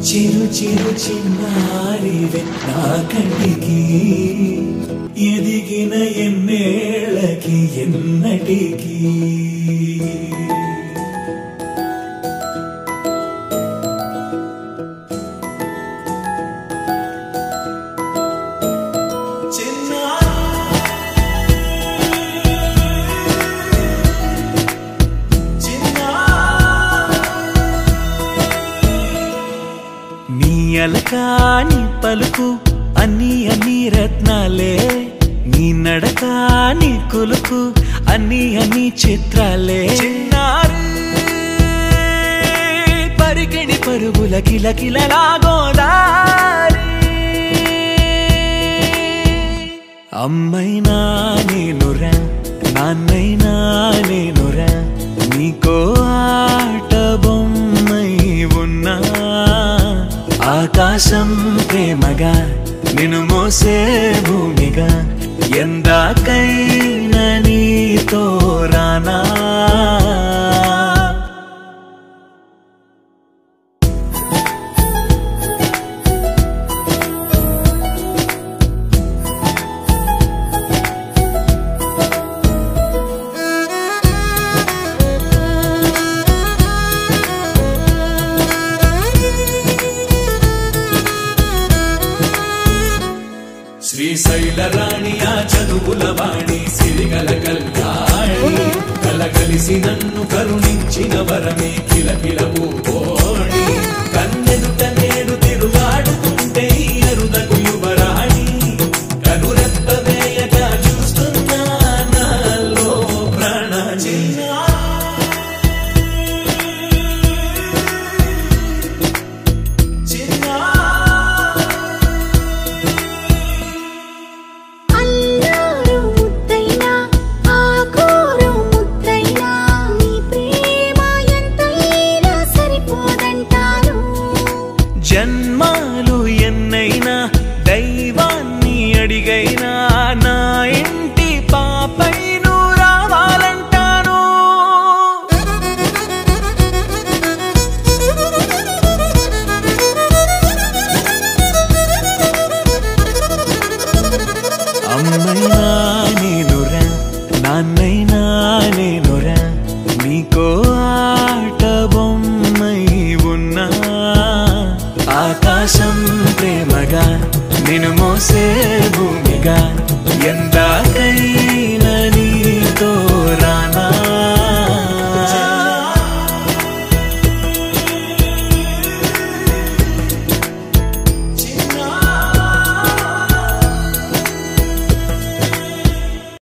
చిరు చిరు చిన్నారివే నా కంటికి ఎదిగిన ఎన్నేళ్ళకి ఎన్నటికి అలకాని పలుకు అన్ని అన్ని రత్నాలే నీ నడకాని కులుకు అన్ని అన్ని చిత్రాలే చిన్నారు పరికిణి పరుగుల కిలకిలలాగోదారి అమ్మైనా నేనురా నాన్నైనా నేనురా నీకో ఆట బొమ్మై ఉన్నా ఆకాశం ప్రేమగా నిన్ను మోసే భూమిగా ఎందాకైనా నీతో రానా శ్రీశైల రాణి ఆ చదువుల వాణి సిరిగల కల్యాణి కలగలిసి నన్ను కరుణించిన వరమే కిలకిల పూకోణి కన్నెదుట నేడు తిరుగాడుతుంటే అరుదకు యువరాణి కనురెప్ప వేయగా చూస్తున్నా నాలో ప్రాణ జన్మాలు ఎన్నైనా దైవాన్ని అడిగైనా నా ఇంటి పాపై నువ్వు రావాలంటాను అమ్మైనా నేనురా నాన్నైనా నేనురా నీకో ఆట బొమ్మై ఉన్నా ఆకాశం ప్రేమగా నిన్ను మోసే